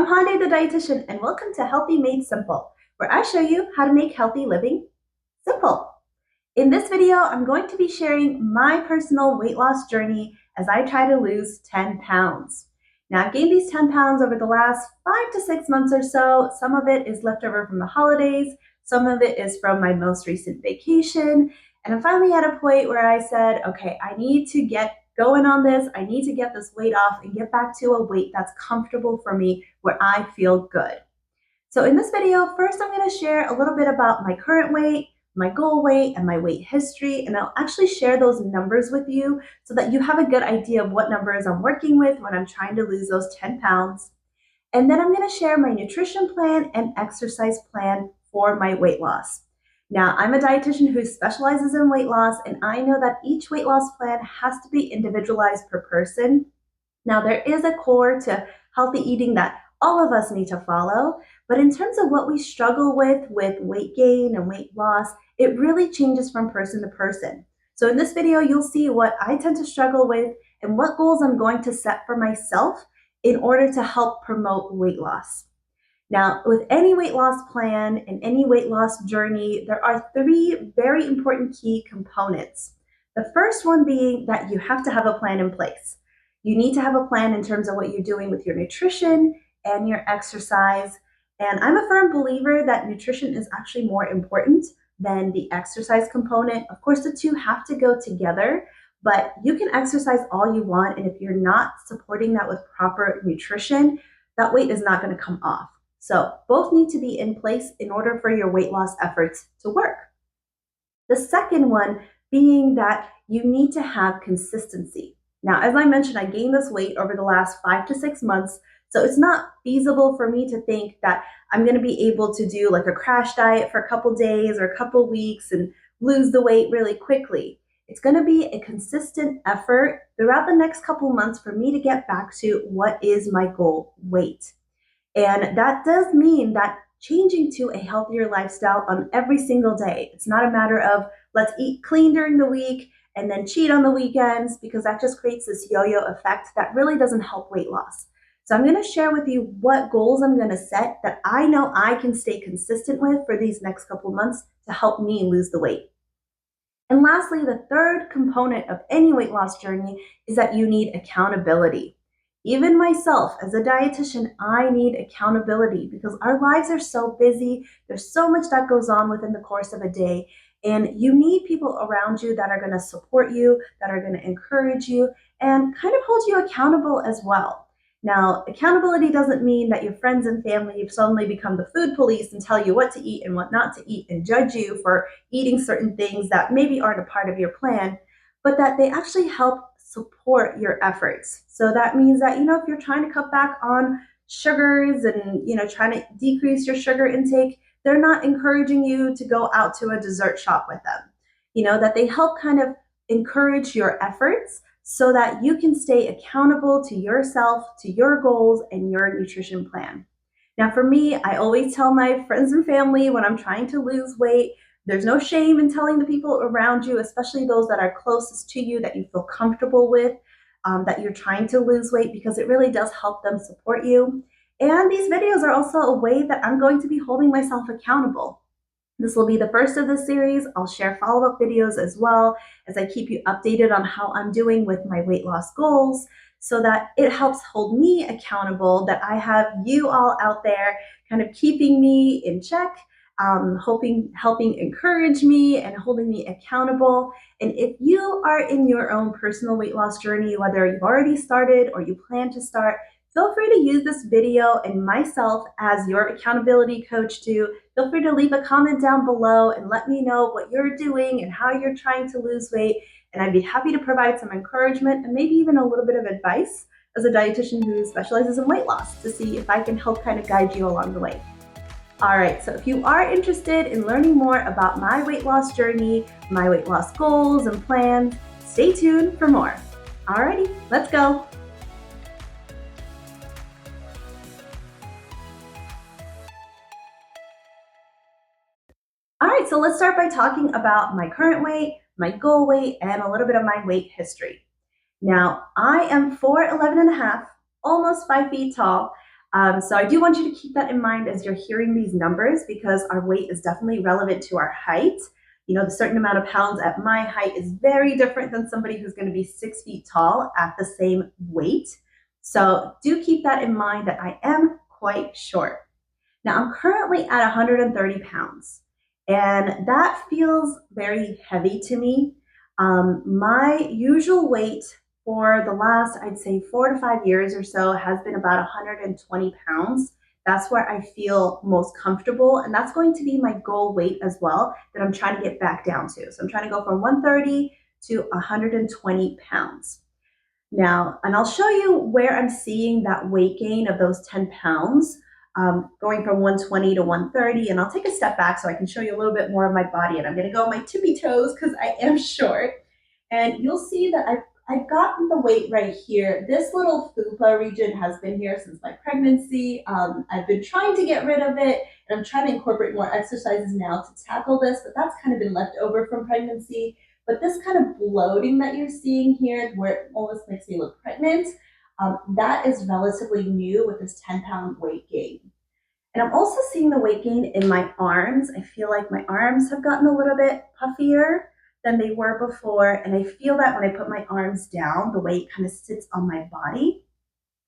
I'm Hande the Dietitian, and welcome to Healthy Made Simple, where I show you how to make healthy living simple. In this video, I'm going to be sharing my personal weight loss journey as I try to lose 10 pounds. Now, I've gained these 10 pounds over the last 5 to 6 months or so. Some of it is left over from the holidays, some of it is from my most recent vacation, and I'm finally at a point where I said, okay, I need to get going on this. I need to get this weight off and get back to a weight that's comfortable for me where I feel good. So in this video, first I'm going to share a little bit about my current weight, my goal weight, and my weight history, and I'll actually share those numbers with you so that you have a good idea of what numbers I'm working with when I'm trying to lose those 10 pounds. And then I'm going to share my nutrition plan and exercise plan for my weight loss. Now, I'm a dietitian who specializes in weight loss, and I know that each weight loss plan has to be individualized per person. Now, there is a core to healthy eating that all of us need to follow, but in terms of what we struggle with weight gain and weight loss, it really changes from person to person. So in this video, you'll see what I tend to struggle with and what goals I'm going to set for myself in order to help promote weight loss. Now, with any weight loss plan and any weight loss journey, there are three very important key components. The first one being that you have to have a plan in place. You need to have a plan in terms of what you're doing with your nutrition and your exercise. And I'm a firm believer that nutrition is actually more important than the exercise component. Of course, the two have to go together, but you can exercise all you want. And if you're not supporting that with proper nutrition, that weight is not going to come off. So both need to be in place in order for your weight loss efforts to work. The second one being that you need to have consistency. Now, as I mentioned, I gained this weight over the last 5 to 6 months, so it's not feasible for me to think that I'm going to be able to do like a crash diet for a couple days or a couple weeks and lose the weight really quickly. It's going to be a consistent effort throughout the next couple months for me to get back to what is my goal weight. And that does mean that changing to a healthier lifestyle on every single day. It's not a matter of let's eat clean during the week and then cheat on the weekends, because that just creates this yo-yo effect that really doesn't help weight loss. So I'm going to share with you what goals I'm going to set that I know I can stay consistent with for these next couple months to help me lose the weight. And lastly, the third component of any weight loss journey is that you need accountability. Even myself, as a dietitian, I need accountability because our lives are so busy. There's so much that goes on within the course of a day. And you need people around you that are going to support you, that are going to encourage you, and kind of hold you accountable as well. Now, accountability doesn't mean that your friends and family suddenly become the food police and tell you what to eat and what not to eat and judge you for eating certain things that maybe aren't a part of your plan, but that they actually help support your efforts. So that means that, if you're trying to cut back on sugars and, trying to decrease your sugar intake, they're not encouraging you to go out to a dessert shop with them. That they help kind of encourage your efforts so that you can stay accountable to yourself, to your goals, and your nutrition plan. Now, for me, I always tell my friends and family when I'm trying to lose weight, there's no shame in telling the people around you, especially those that are closest to you, that you feel comfortable with, that you're trying to lose weight, because it really does help them support you. And these videos are also a way that I'm going to be holding myself accountable. This will be the first of the series. I'll share follow-up videos as well as I keep you updated on how I'm doing with my weight loss goals, so that it helps hold me accountable, that I have you all out there kind of keeping me in check, helping encourage me and holding me accountable. And if you are in your own personal weight loss journey, whether you've already started or you plan to start, feel free to use this video and myself as your accountability coach too. Feel free to leave a comment down below and let me know what you're doing and how you're trying to lose weight. And I'd be happy to provide some encouragement and maybe even a little bit of advice as a dietitian who specializes in weight loss to see if I can help kind of guide you along the way. All right, so if you are interested in learning more about my weight loss journey, my weight loss goals and plans, stay tuned for more. Alrighty, let's go. All right, so let's start by talking about my current weight, my goal weight, and a little bit of my weight history. Now, I am 4'11 and a half, almost 5 feet tall. So I do want you to keep that in mind as you're hearing these numbers, because our weight is definitely relevant to our height. You know, the certain amount of pounds at my height is very different than somebody who's going to be 6 feet tall at the same weight. So do keep that in mind that I am quite short. Now I'm currently at 130 pounds, and that feels very heavy to me. My usual weight for the last, I'd say, 4 to 5 years or so has been about 120 pounds. That's where I feel most comfortable, and that's going to be my goal weight as well that I'm trying to get back down to. So I'm trying to go from 130 to 120 pounds. Now, and I'll show you where I'm seeing that weight gain of those 10 pounds, going from 120 to 130. And I'll take a step back so I can show you a little bit more of my body. And I'm going to go on my tippy toes because I am short. And you'll see that I've gotten the weight right here. This little fupa region has been here since my pregnancy. I've been trying to get rid of it, and I'm trying to incorporate more exercises now to tackle this, but that's kind of been left over from pregnancy. But this kind of bloating that you're seeing here, where it almost makes me look pregnant, that is relatively new with this 10-pound weight gain. And I'm also seeing the weight gain in my arms. I feel like my arms have gotten a little bit puffier than they were before. And I feel that when I put my arms down, the weight kind of sits on my body,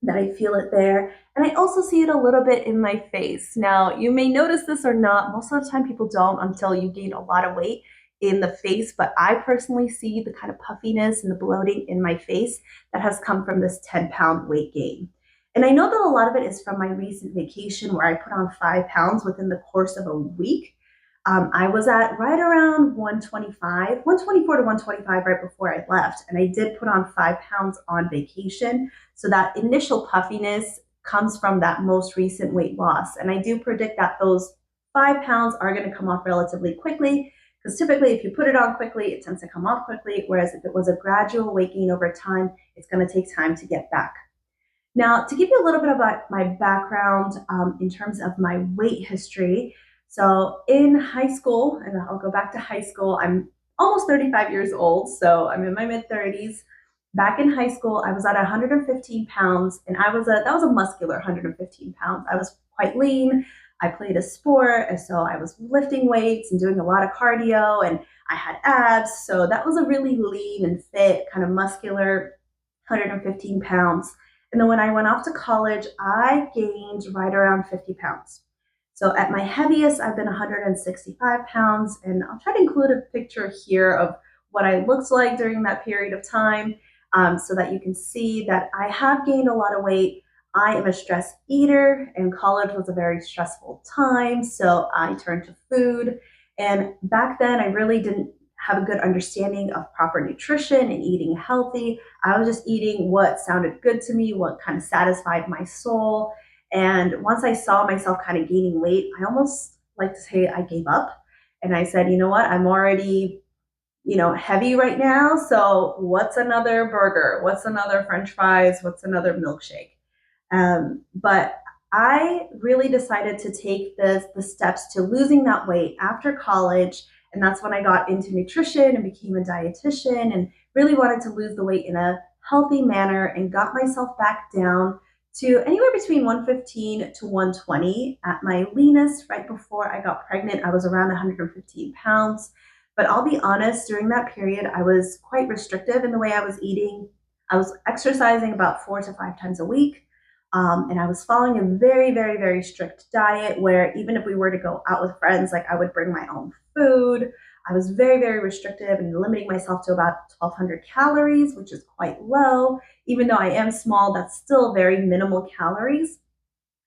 that I feel it there. And I also see it a little bit in my face. Now, you may notice this or not. Most of the time people don't until you gain a lot of weight in the face, but I personally see the kind of puffiness and the bloating in my face that has come from this 10-pound weight gain. And I know that a lot of it is from my recent vacation where I put on 5 pounds within the course of a week. I was at right around 125, 124 to 125 right before I left. And I did put on 5 pounds on vacation. So that initial puffiness comes from that most recent weight loss. And I do predict that those 5 pounds are going to come off relatively quickly, because typically if you put it on quickly, it tends to come off quickly. Whereas if it was a gradual weight gain over time, it's going to take time to get back. Now, to give you a little bit about my background in terms of my weight history. So in high school, and I'll go back to high school, I'm almost 35 years old, so I'm in my mid-30s. Back in high school, I was at 115 pounds, and that was a muscular 115 pounds. I was quite lean. I played a sport, and so I was lifting weights and doing a lot of cardio, and I had abs. So that was a really lean and fit, kind of muscular 115 pounds. And then when I went off to college, I gained right around 50 pounds. So at my heaviest, I've been 165 pounds, and I'll try to include a picture here of what I looked like during that period of time, so that you can see that I have gained a lot of weight. I am a stress eater, and college was a very stressful time, so I turned to food. And back then, I really didn't have a good understanding of proper nutrition and eating healthy. I was just eating what sounded good to me, what kind of satisfied my soul. And once I saw myself kind of gaining weight, I almost like to say I gave up. And I said, you know what, I'm already, heavy right now. So what's another burger? What's another French fries? What's another milkshake? But I really decided to take the steps to losing that weight after college. And that's when I got into nutrition and became a dietitian and really wanted to lose the weight in a healthy manner and got myself back down to anywhere between 115 to 120. At my leanest, right before I got pregnant, I was around 115 pounds. But I'll be honest, during that period, I was quite restrictive in the way I was eating. I was exercising about 4 to 5 times a week. And I was following a very, very, very strict diet where even if we were to go out with friends, like I would bring my own food. I was very, very restrictive and limiting myself to about 1,200 calories, which is quite low. Even though I am small, that's still very minimal calories.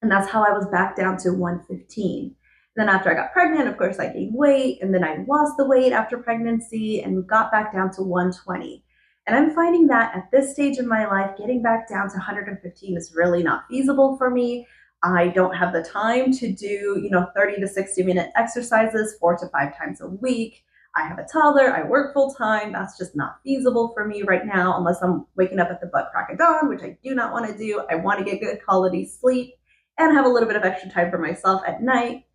And that's how I was back down to 115. Then after I got pregnant, of course, I gained weight, and then I lost the weight after pregnancy and got back down to 120. And I'm finding that at this stage in my life, getting back down to 115 is really not feasible for me. I don't have the time to do, 30 to 60-minute exercises 4 to 5 times a week. I have a toddler, I work full time. That's just not feasible for me right now, unless I'm waking up at the butt crack of dawn, which I do not want to do. I want to get good quality sleep and have a little bit of extra time for myself at night.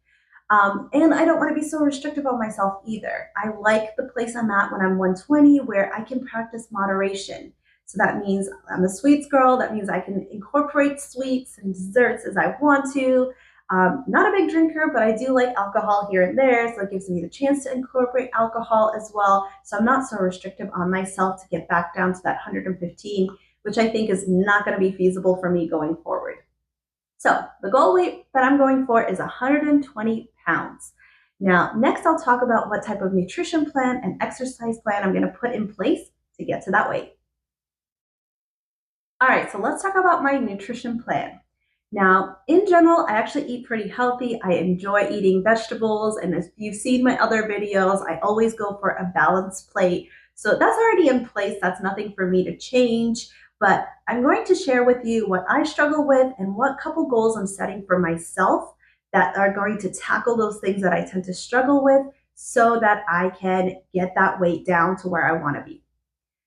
And I don't want to be so restrictive on myself either. I like the place I'm at when I'm 120 where I can practice moderation. So that means I'm a sweets girl. That means I can incorporate sweets and desserts as I want to. Not a big drinker, but I do like alcohol here and there, so it gives me the chance to incorporate alcohol as well. So I'm not so restrictive on myself to get back down to that 115, which I think is not going to be feasible for me going forward. So the goal weight that I'm going for is 120 pounds. Now, next I'll talk about what type of nutrition plan and exercise plan I'm going to put in place to get to that weight. All right, so let's talk about my nutrition plan. Now, in general, I actually eat pretty healthy. I enjoy eating vegetables, and as you've seen my other videos, I always go for a balanced plate. So that's already in place. That's nothing for me to change, but I'm going to share with you what I struggle with and what couple goals I'm setting for myself that are going to tackle those things that I tend to struggle with so that I can get that weight down to where I want to be.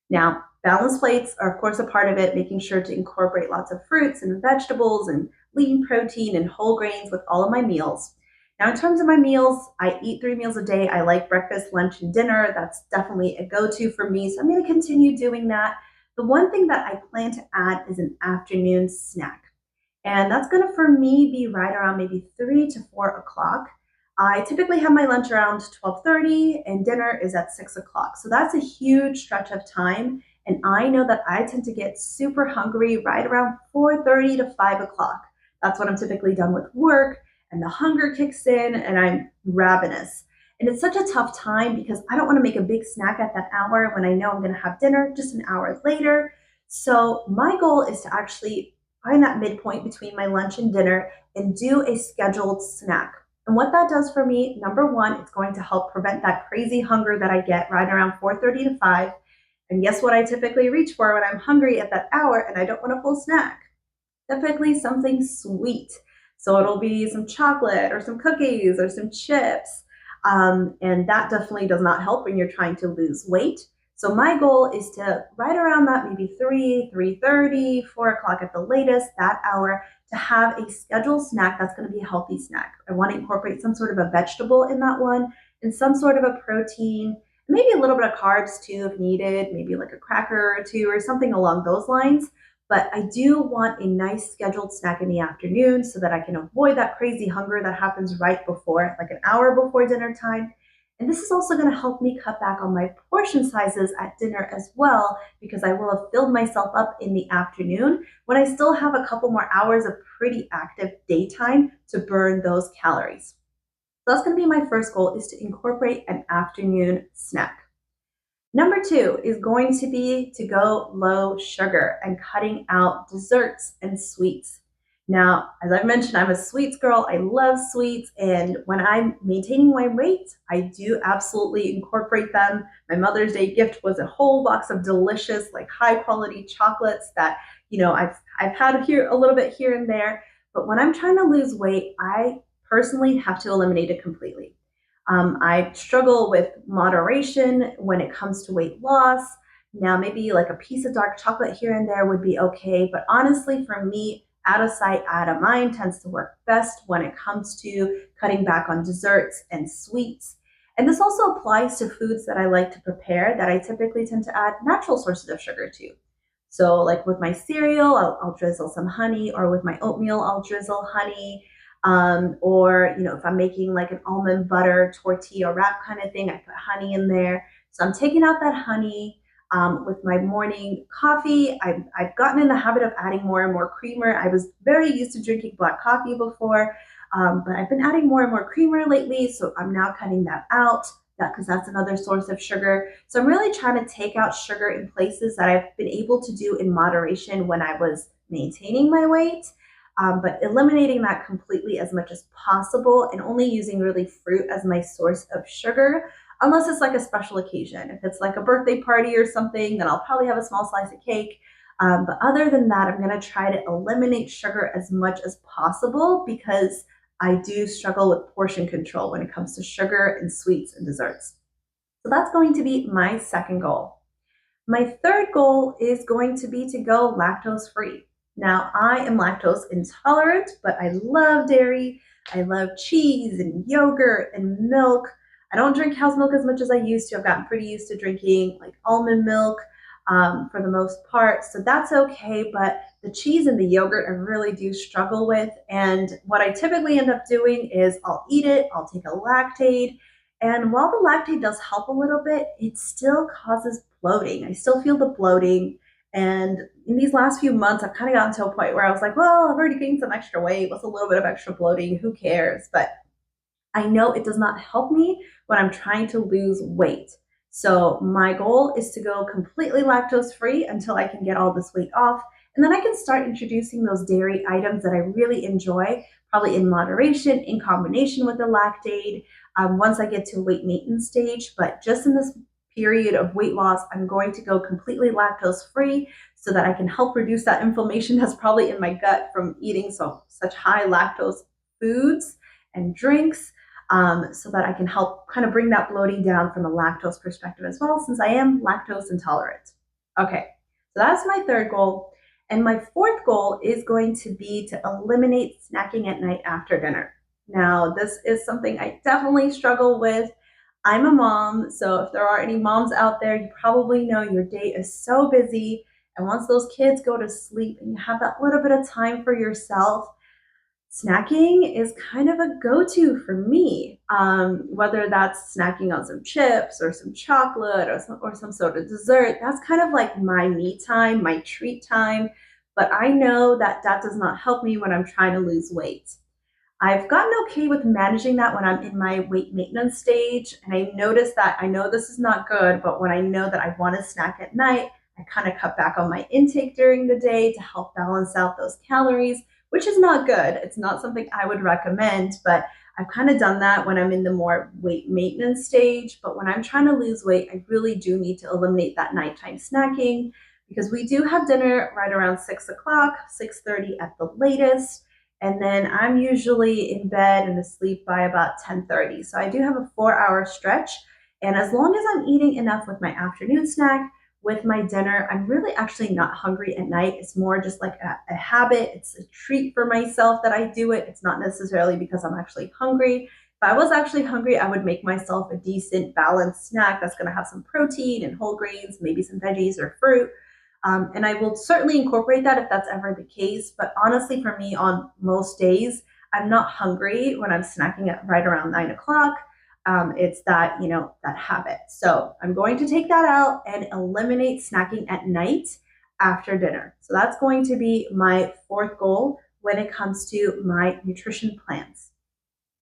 Now, balanced plates are, of course, a part of it, making sure to incorporate lots of fruits and vegetables and lean protein and whole grains with all of my meals. Now, in terms of my meals, I eat 3 meals a day. I like breakfast, lunch, and dinner. That's definitely a go-to for me, so I'm going to continue doing that. The one thing that I plan to add is an afternoon snack. And that's going to, for me, be right around maybe 3 to 4 o'clock. I typically have my lunch around 12:30 and dinner is at 6 o'clock. So that's a huge stretch of time. And I know that I tend to get super hungry right around 4:30 to 5 o'clock. That's when I'm typically done with work and the hunger kicks in and I'm ravenous. And it's such a tough time because I don't want to make a big snack at that hour when I know I'm going to have dinner just an hour later. So my goal is to actually find that midpoint between my lunch and dinner and do a scheduled snack. And what that does for me, number one, it's going to help prevent that crazy hunger that I get right around 4:30 to 5. And guess what I typically reach for when I'm hungry at that hour and I don't want a full snack? Typically something sweet. So it'll be some chocolate or some cookies or some chips. And that definitely does not help when you're trying to lose weight. So my goal is to right around that maybe 3, 3:30, 4 o'clock at the latest, that hour, to have a scheduled snack that's going to be a healthy snack. I want to incorporate some sort of a vegetable in that one and some sort of a protein, maybe a little bit of carbs too if needed, maybe like a cracker or two or something along those lines. But I do want a nice scheduled snack in the afternoon so that I can avoid that crazy hunger that happens right before, like an hour before dinner time. And this is also going to help me cut back on my portion sizes at dinner as well, because I will have filled myself up in the afternoon when I still have a couple more hours of pretty active daytime to burn those calories. So that's going to be my first goal, is to incorporate an afternoon snack. Number 2 is going to be to go low sugar and cutting out desserts and sweets. Now, as I've mentioned, I'm a sweets girl. I love sweets. And when I'm maintaining my weight, I do absolutely incorporate them. My Mother's Day gift was a whole box of delicious, like high quality chocolates that, I've had here a little bit here and there. But when I'm trying to lose weight, I personally have to eliminate it completely. I struggle with moderation when it comes to weight loss. Now, maybe like a piece of dark chocolate here and there would be okay. But honestly, for me, out of sight, out of mind tends to work best when it comes to cutting back on desserts and sweets. And this also applies to foods that I like to prepare that I typically tend to add natural sources of sugar to. So like with my cereal, I'll drizzle some honey, or with my oatmeal, I'll drizzle honey. Or, if I'm making like an almond butter tortilla wrap kind of thing, I put honey in there. So I'm taking out that honey. With my morning coffee, I've gotten in the habit of adding more and more creamer. I was very used to drinking black coffee before, but I've been adding more and more creamer lately. So I'm now cutting that out, because that's another source of sugar. So I'm really trying to take out sugar in places that I've been able to do in moderation when I was maintaining my weight. But eliminating that completely as much as possible and only using really fruit as my source of sugar, unless it's like a special occasion. If it's like a birthday party or something, then I'll probably have a small slice of cake. But other than that, I'm going to try to eliminate sugar as much as possible because I do struggle with portion control when it comes to sugar and sweets and desserts. So that's going to be my second goal. My third goal is going to be to go lactose free. Now, I am lactose intolerant, but I love dairy. I love cheese and yogurt and milk. I don't drink cow's milk as much as I used to. I've gotten pretty used to drinking like almond milk. for the most part, so that's okay. But the cheese and the yogurt I really do struggle with. And what I typically end up doing is I'll eat it, I'll take a lactate. And while the lactate does help a little bit, it still causes bloating. I still feel the bloating. And in these last few months, I've kind of gotten to a point where I was like, well, I've already gained some extra weight. What's a little bit of extra bloating? Who cares? But I know it does not help me when I'm trying to lose weight. So my goal is to go completely lactose free until I can get all this weight off. And then I can start introducing those dairy items that I really enjoy, probably in moderation, in combination with the lactate, once I get to weight maintenance stage. But just in this period of weight loss, I'm going to go completely lactose free so that I can help reduce that inflammation that's probably in my gut from eating such high lactose foods and drinks, so that I can help kind of bring that bloating down from a lactose perspective as well, since I am lactose intolerant. Okay, so that's my third goal. And my fourth goal is going to be to eliminate snacking at night after dinner. Now, this is something I definitely struggle with. I'm a mom, so if there are any moms out there, you probably know your day is so busy. And once those kids go to sleep and you have that little bit of time for yourself, snacking is kind of a go-to for me, whether that's snacking on some chips or some chocolate or some sort of dessert. That's kind of like my me time, my treat time. But I know that that does not help me when I'm trying to lose weight. I've gotten okay with managing that when I'm in my weight maintenance stage. And I noticed that I know this is not good, but when I know that I want to snack at night, I kind of cut back on my intake during the day to help balance out those calories, which is not good. It's not something I would recommend, but I've kind of done that when I'm in the more weight maintenance stage. But when I'm trying to lose weight, I really do need to eliminate that nighttime snacking because we do have dinner right around 6 o'clock, 6:30 at the latest. And then I'm usually in bed and asleep by about 10:30. So I do have a 4-hour stretch. And as long as I'm eating enough with my afternoon snack, with my dinner, I'm really actually not hungry at night. It's more just like a habit. It's a treat for myself that I do it. It's not necessarily because I'm actually hungry. If I was actually hungry, I would make myself a decent balanced snack that's going to have some protein and whole grains, maybe some veggies or fruit. And I will certainly incorporate that if that's ever the case. But honestly, for me, on most days, I'm not hungry when I'm snacking at right around 9 o'clock. It's that, that habit. So I'm going to take that out and eliminate snacking at night after dinner. So that's going to be my fourth goal when it comes to my nutrition plans.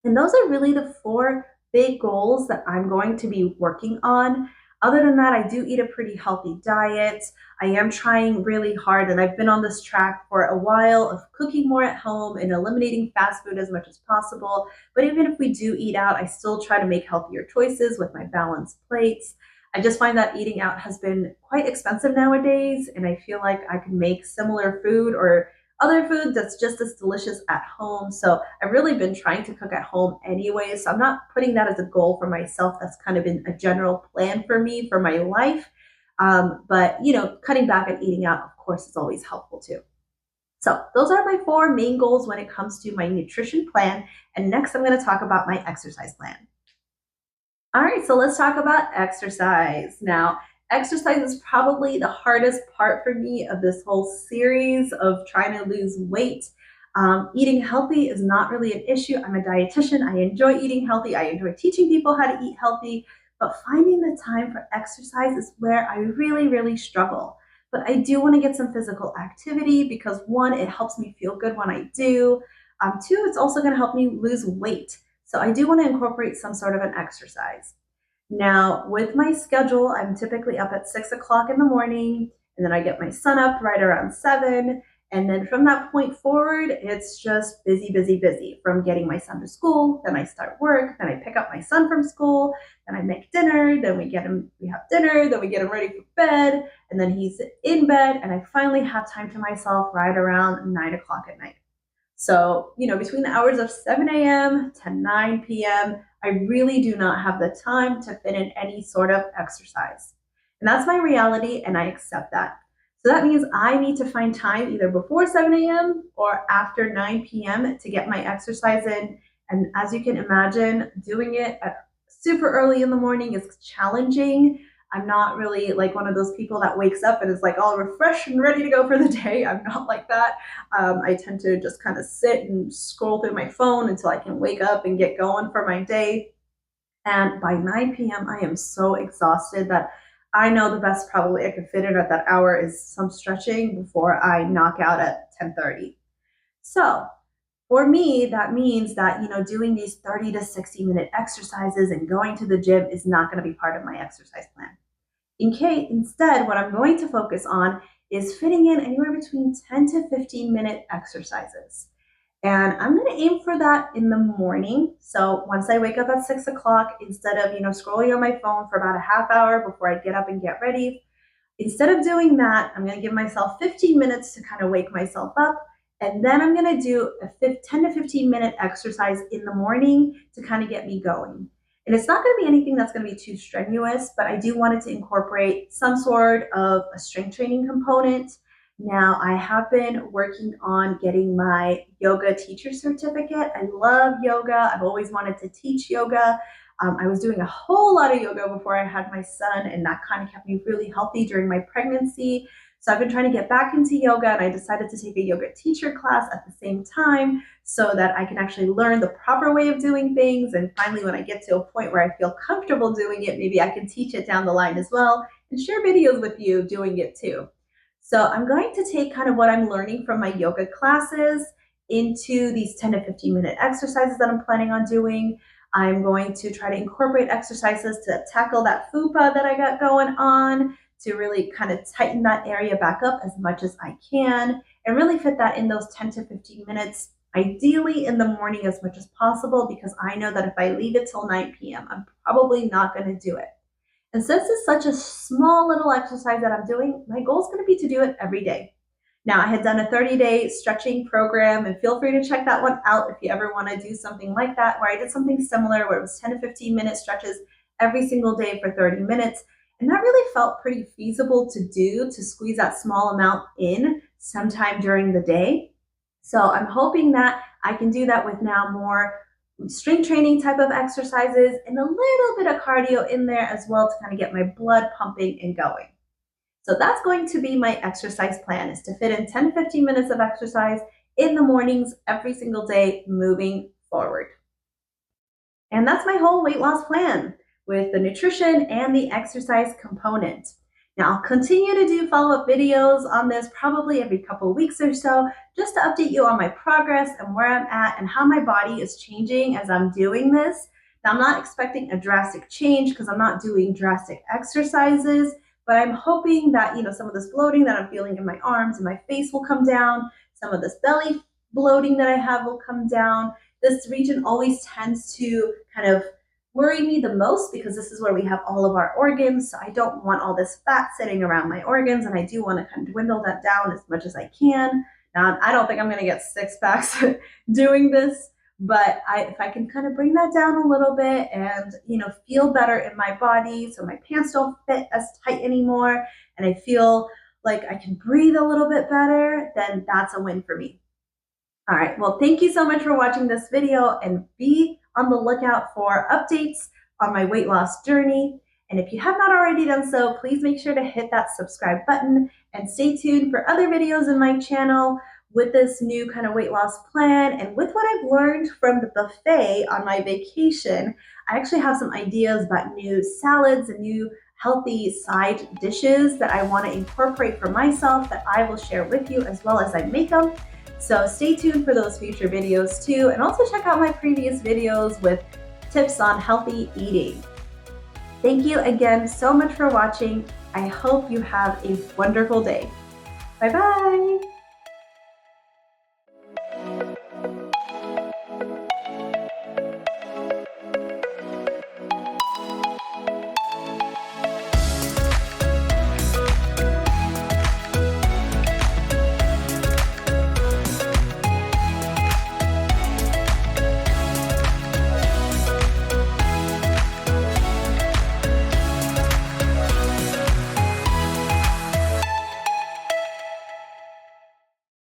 And those are really the four big goals that I'm going to be working on. Other than that, I do eat a pretty healthy diet. I am trying really hard, and I've been on this track for a while of cooking more at home and eliminating fast food as much as possible. But even if we do eat out, I still try to make healthier choices with my balanced plates. I just find that eating out has been quite expensive nowadays, and I feel like I can make similar food or other food that's just as delicious at home. So I've really been trying to cook at home anyway. So I'm not putting that as a goal for myself. That's kind of been a general plan for me for my life. But cutting back on eating out, of course, is always helpful too. So those are my four main goals when it comes to my nutrition plan. And next, I'm going to talk about my exercise plan. All right, so let's talk about exercise. Now, exercise is probably the hardest part for me of this whole series of trying to lose weight. Eating healthy is not really an issue. I'm a dietitian. I enjoy eating healthy. I enjoy teaching people how to eat healthy. But finding the time for exercise is where I really, really struggle. But I do want to get some physical activity because one, it helps me feel good when I do. Two, it's also going to help me lose weight. So I do want to incorporate some sort of an exercise. Now, with my schedule, I'm typically up at 6 o'clock in the morning, and then I get my son up right around 7. And then from that point forward, it's just busy, busy, busy. From getting my son to school, then I start work, then I pick up my son from school, then I make dinner, then we have dinner, then we get him ready for bed, and then he's in bed, and I finally have time to myself right around 9 o'clock at night. So, between the hours of 7 a.m. to 9 p.m., I really do not have the time to fit in any sort of exercise. And that's my reality, and I accept that. So that means I need to find time either before 7 a.m. or after 9 p.m. to get my exercise in. And as you can imagine, doing it at super early in the morning is challenging. I'm not really like one of those people that wakes up and is like all refreshed and ready to go for the day. I'm not like that. I tend to just kind of sit and scroll through my phone until I can wake up and get going for my day. And by 9 p.m., I am so exhausted that I know the best probably I could fit in at that hour is some stretching before I knock out at 10:30. So for me, that means that, doing these 30 to 60-minute exercises and going to the gym is not going to be part of my exercise plan. Instead, what I'm going to focus on is fitting in anywhere between 10 to 15-minute exercises. And I'm going to aim for that in the morning. So once I wake up at 6 o'clock, instead of, scrolling on my phone for about a half hour before I get up and get ready, instead of doing that, I'm going to give myself 15 minutes to kind of wake myself up. And then I'm going to do a 10 to 15-minute exercise in the morning to kind of get me going. And it's not going to be anything that's going to be too strenuous, but I do want it to incorporate some sort of a strength training component. Now, I have been working on getting my yoga teacher certificate. I love yoga. I've always wanted to teach yoga. I was doing a whole lot of yoga before I had my son, and that kind of kept me really healthy during my pregnancy. So I've been trying to get back into yoga, and I decided to take a yoga teacher class at the same time so that I can actually learn the proper way of doing things. And finally, when I get to a point where I feel comfortable doing it, maybe I can teach it down the line as well and share videos with you doing it too. So I'm going to take kind of what I'm learning from my yoga classes into these 10 to 15-minute exercises that I'm planning on doing. I'm going to try to incorporate exercises to tackle that fupa that I got going on, to really kind of tighten that area back up as much as I can and really fit that in those 10 to 15 minutes, ideally in the morning as much as possible, because I know that if I leave it till 9 p.m., I'm probably not going to do it. And since it's such a small little exercise that I'm doing, my goal is going to be to do it every day. Now, I had done a 30-day stretching program, and feel free to check that one out if you ever want to do something like that, where I did something similar where it was 10 to 15-minute stretches every single day for 30 minutes. And that really felt pretty feasible to do, to squeeze that small amount in sometime during the day. So I'm hoping that I can do that with now more strength training type of exercises and a little bit of cardio in there as well to kind of get my blood pumping and going. So that's going to be my exercise plan, is to fit in 10 to 15 minutes of exercise in the mornings every single day moving forward. And that's my whole weight loss plan with the nutrition and the exercise component. Now, I'll continue to do follow-up videos on this probably every couple of weeks or so, just to update you on my progress and where I'm at and how my body is changing as I'm doing this. Now, I'm not expecting a drastic change because I'm not doing drastic exercises, but I'm hoping that, some of this bloating that I'm feeling in my arms and my face will come down. Some of this belly bloating that I have will come down. This region always tends to kind of worry me the most because this is where we have all of our organs. So I don't want all this fat sitting around my organs, and I do want to kind of dwindle that down as much as I can. Now, I don't think I'm going to get 6 packs doing this, but if I can kind of bring that down a little bit and, feel better in my body so my pants don't fit as tight anymore and I feel like I can breathe a little bit better, then that's a win for me. All right, well, thank you so much for watching this video, and be on the lookout for updates on my weight loss journey. And if you have not already done so, please make sure to hit that subscribe button and stay tuned for other videos in my channel with this new kind of weight loss plan. And with what I've learned from the buffet on my vacation, I actually have some ideas about new salads and new healthy side dishes that I want to incorporate for myself that I will share with you as well as I make them. So stay tuned for those future videos too, and also check out my previous videos with tips on healthy eating. Thank you again so much for watching. I hope you have a wonderful day. Bye-bye.